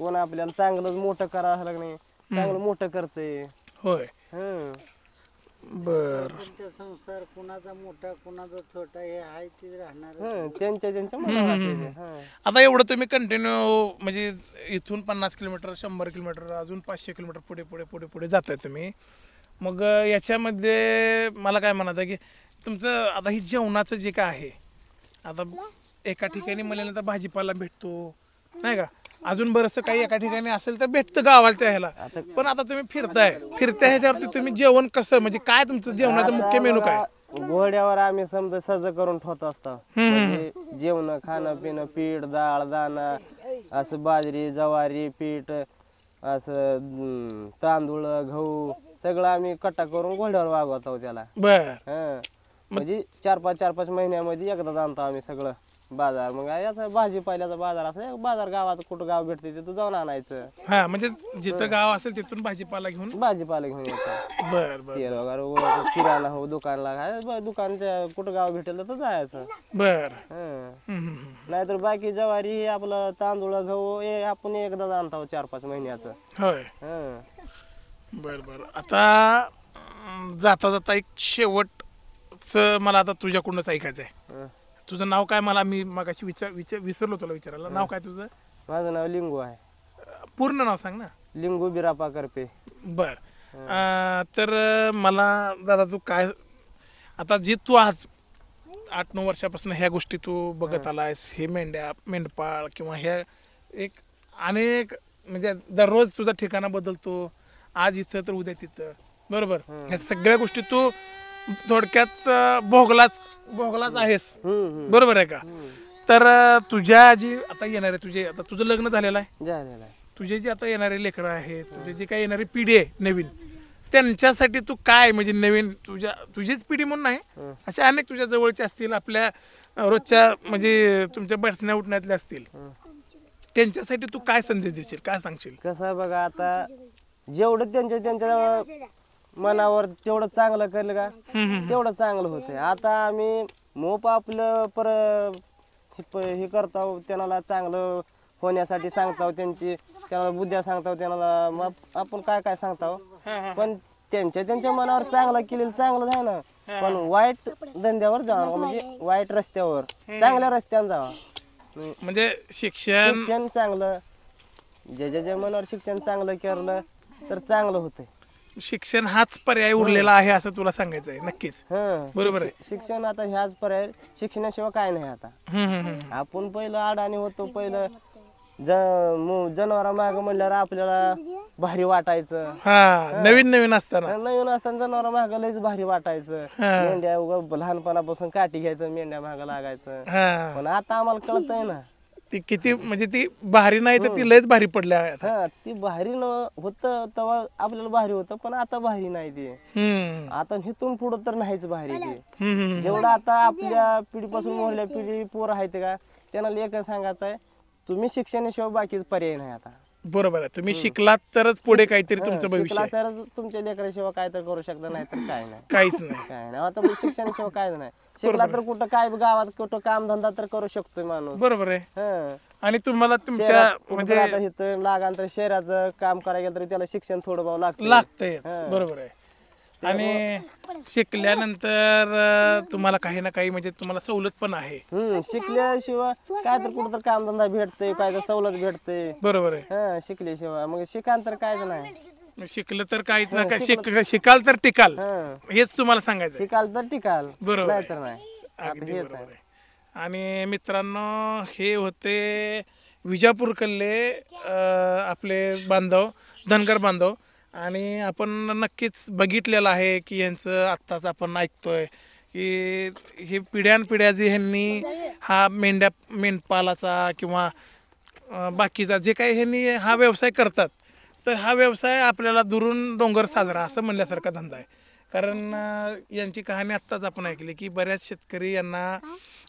S4: कोण आपल्याला चांगलं मोठं करावं लागलं नाही चांगलं मोठं करतंय.
S1: होय.
S4: हं.
S1: बर.
S3: त्यांचा संसार कुणाचा मोठा कुणाचा छोटा हे आहे ते राहणार.
S4: त्यांच्या मनावर असते ते. हं.
S1: आता एवढं तुम्ही कंटिन्यू म्हणजे इथून 50 किलोमीटर 100 किलोमीटर अजून 500 किलोमीटर पुढे पुढे पुढे पुढे जाताय तुम्ही. मग याच्यामध्ये मला काय म्हणायचं की तुमचं आता ही जेवणाचं जे काय आहे आता एका ठिकाणी म्हणल्यानंतर भाजीपाला भेटतो नाही का, अजून बरंचसं काही एका ठिकाणी असेल तर भेटतं गावाला ह्याला, पण आता तुम्ही फिरताय ह्याच्यावरती तुम्ही जेवण कसं म्हणजे काय तुमचं जेवणाचं मुख्य मेनू काय?
S4: घोड्यावर आम्ही समजा सज्ज करून ठेवत असतो म्हणजे जेवण खाणं पिणं पीठ डाळ दाणा असं बाजरी ज्वारी पीठ असं तांदूळ गहू सगळं आम्ही कट्टा करून घोड्यावर वागवतो त्याला.
S1: बर.
S4: हं. म्हणजे 4-5 महिन्यामध्ये एकदा आणतो आम्ही सगळं बाजार. मग याचा भाजीपाल्याचा बाजार असं बाजार गावात कुठं गाव भेटते तिथं जाऊन आणायचं.
S1: हा म्हणजे जिथं गाव असेल तिथून भाजीपाला घेऊन.
S4: भाजीपाला घेऊन यायचं.
S1: बर बर
S4: तेल वगैरे किराणा हो दुकानला दुकानच्या कुठं गाव भेटेल तर जायचं.
S1: बर.
S4: हं. नाहीतर बाकी ज्वारी हे आपलं तांदूळ गहू हे आपण एकदा आणतो 4-5 महिन्याचं.
S1: होय.
S4: हं.
S1: बर बर. आता जाता जाता एक शेवटच मला आता तुझ्याकडूनच ऐकायचं आहे.
S4: हं.
S1: तुझं नाव काय? मला मी मगाशी विसरलो तुला विचारायला. नाव काय तुझं?
S4: माझं नाव लिंगू आहे.
S1: पूर्ण नाव सांग ना.
S4: लिंगू बिरापा करपे.
S1: बर. तर मला दादा तू काय आता जे तू आज 8-9 वर्षापासून ह्या गोष्टी तू बघत आलायस, हे मेंढपाळ किंवा ह्या एक अनेक म्हणजे दररोज तुझा ठिकाणा बदलतो, आज इथं तर उद्या तिथं, बरोबर. ह्या सगळ्या गोष्टी तू थोडक्यात भोगलाच आहेस, बरोबर आहे का? तर तुझ्या जी आता येणारे आता तुझं लग्न झालेलं आहे,
S4: झालेला आहे.
S1: तुझे जे आता येणारे लेकरं आहेत, तुझे जे काही येणारी पिढी आहे नवीन, त्यांच्यासाठी तू काय म्हणजे नवीन तुझीच पिढी म्हणून नाही, अशा अनेक तुझ्या जवळचे असतील, आपल्या रोजच्या म्हणजे तुमच्या बसण्या उठण्यातले असतील, त्यांच्यासाठी तू काय संदेश देशील, काय सांगशील?
S4: कसं आहे बघा आता जेवढं त्यांच्या मनावर तेवढं चांगलं केलं का तेवढं चांगलं होतंय. आता आम्ही मोप आपलं हे करतो त्यांना चांगलं होण्यासाठी सांगतो, त्यांना बुद्ध्या सांगतो, त्यांना मग आपण काय काय सांगतो, पण त्यांच्या मनावर चांगलं केलेलं चांगलं आहे ना, पण वाईट धंद्यावर जावं म्हणजे वाईट रस्त्यावर चांगल्या रस्त्यावर जावं.
S1: म्हणजे शिक्षण
S4: चांगलं ज्याच्या मनावर शिक्षण चांगलं केलं तर चांगलं होतंय.
S1: शिक्षण हाच पर्याय उरलेला आहे असं तुला सांगायचं आहे. नक्कीच बरोबर आहे.
S4: शिक्षण आता ह्याच पर्याय, शिक्षणाशिवाय काय नाही आता. आपण पहिलं अडाणी होतो, पहिलं जनावरा माग म्हणल्यावर आपल्याला भारी वाटायचं.
S1: हा नवीन असताना
S4: जनावरा माग लयच भारी वाटायचं. मेंढ्या लहानपणापासून काठी घ्यायचं, मेंढ्या माग लागायचं. पण आता आम्हाला कळतंय ना
S1: ती किती म्हणजे ती भारी नाही तर ती लयच भारी पडल्या.
S4: हा ती भारी होत तेव्हा आपल्याला भारी होतं, पण आता भारी नाही ते. आता हिथून पुढं तर नाहीच भारी ते. जेवढं आता आपल्या पिढीपासून मोरल्या पिढी पोरं आहेत का त्यांना एक सांगायचं आहे, तुम्ही शिक्षणाशिवाय बाकीच पर्याय नाही आता.
S1: बरोबर आहे. तुम्ही शिकलात तरच पुढे काहीतरी तुमचं भविष्य
S4: शिकला तरच तुमच्या लेकराशिवाय काय तर करू शकता, नाही तर काय नाही,
S1: काहीच नाही.
S4: काय नाही. आता शिक्षणाशिवाय काय नाही. शिकला तर कुठं काय गावात कुठं काम धंदा तर करू शकतोय माणूस.
S1: बरोबर आहे.
S4: हं.
S1: आणि तुम्हाला तुमच्या म्हणजे
S4: आता इथं लागांतर शहराचं काम करायला गेलं तरी त्याला शिक्षण थोडं भाव
S1: लागतंयच. बरोबर आहे. आणि शिकल्यानंतर तुम्हाला काही ना काही म्हणजे तुम्हाला सवलत पण आहे.
S4: शिकल्याशिवाय काय तर कुठं तर कामधंदा भेटतंय, काय तर सवलत भेटते.
S1: बरोबर आहे.
S4: शिकल्याशिवाय मग शिकाल तर कायच नाही.
S1: शिकलं तर काहीच ना काय, शिकाल तर टिकाल, हेच तुम्हाला सांगायचं.
S4: शिकाल तर टिकाल,
S1: बरोबर
S4: नाही तर नाही.
S1: अगदी बरोबर आहे. आणि मित्रांनो हे होते विजापूर कल्ले आपले बांधव, धनगर बांधव. आणि आपण नक्कीच बघितलेलं आहे की यांचं आत्ताच आपण ऐकतोय की हे पिढ्यानपिढ्या जे ह्यांनी हा मेंढपालाचा किंवा बाकीचा जे काही ह्यांनी हा व्यवसाय करतात, तर हा व्यवसाय आपल्याला दुरून डोंगर साजरा असं म्हणल्यासारखा धंदा आहे. कारण यांची कहाणी आत्ताच आपण ऐकली की बऱ्याच शेतकरी यांना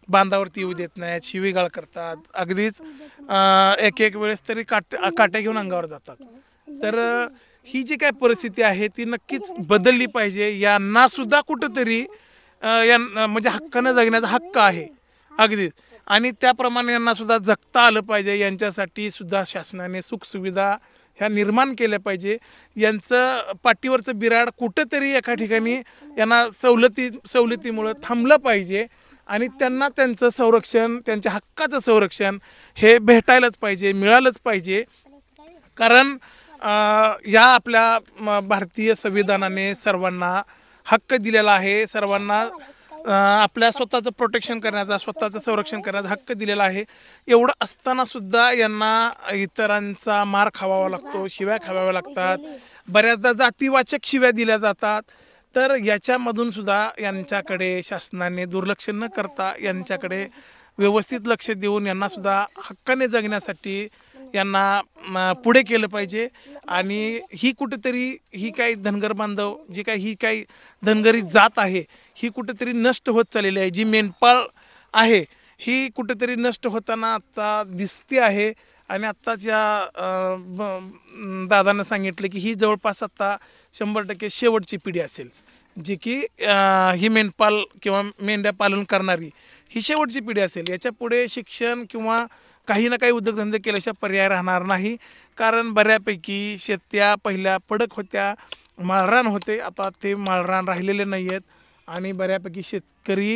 S1: बांधावरती येऊ देत नाहीत, शिवीगाळ करतात, अगदीच एक वेळेस तरी काट्या घेऊन अंगावर जातात. तर ही जी काय परिस्थिती आहे ती नक्कीच बदलली पाहिजे. यांना सुद्धा कुठंतरी म्हणजे हक्कानं जगण्याचा हक्क आहे अगदीच. आणि त्याप्रमाणे यांना सुद्धा जगता आलं पाहिजे. यांच्यासाठी सुद्धा शासनाने सुखसुविधा ह्या निर्माण केल्या पाहिजे. यांचं पाठीवरचं बिराड कुठंतरी एका ठिकाणी यांना सवलतीमुळं थांबलं पाहिजे आणि त्यांना त्यांचं संरक्षण, त्यांच्या हक्काचं संरक्षण हे भेटायलाच पाहिजे, मिळालंच पाहिजे. कारण या आपल्या भारतीय संविधानाने सर्वांना हक्क दिलेला आहे, सर्वांना आपल्या स्वतःचं प्रोटेक्शन करण्याचा, स्वतःचं संरक्षण करण्याचा हक्क दिलेला आहे. एवढं असताना सुद्धा यांना इतरांचा मार खावावा लागतो, शिव्या खावाव्या लागतात, बऱ्याचदा जातीवाचक शिव्या दिल्या जातात. तर याच्यामधून सुद्धा यांच्याकडे शासनाने दुर्लक्ष न करता यांच्याकडे व्यवस्थित लक्ष देऊन यांना सुद्धा हक्काने जगण्यासाठी यांना पुढे केलं पाहिजे. आणि ही कुठेतरी ही काही धनगर बांधव ही काही धनगरी जात आहे ही कुठेतरी नष्ट होत चाललेली आहे. जी मेंढपाळ आहे ही कुठेतरी नष्ट होताना आता दिसते आहे. आणि आत्ताच या दादानं सांगितलं की ही जवळपास आता 100% शेवटची पिढी असेल जी की ही मेंढपाल किंवा मेंढ्या पालन करणारी ही शेवटची पिढी असेल. याच्या पुढे शिक्षण किंवा काही ना काही उद्योगधंदे केल्याशिवाय पर्याय राहणार नाही. कारण बऱ्यापैकी शेत्या पहिल्या पडक होत्या, माळरान होते, आता ते माळरान राहिलेले नाही आहेत. आणि बऱ्यापैकी शेतकरी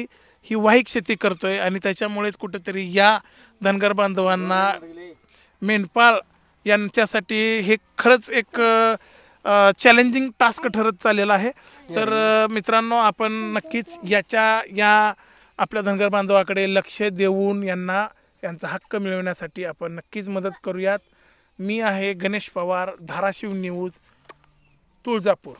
S1: ही वाहिक शेती करतोय आणि त्याच्यामुळेच कुठेतरी या धनगर बांधवांना मेंढपाळ यांच्यासाठी हे खरंच एक चॅलेंजिंग टास्क ठरत चाललेला आहे. तर मित्रांनो, आपण नक्कीच या आपल्या धनगर बांधवाकडे लक्ष देऊन यांचा हक्क मिळवण्यासाठी आपण नक्कीच मदत करूयात. मी आहे गणेश पवार, धाराशिव न्यूज, तुळजापूर.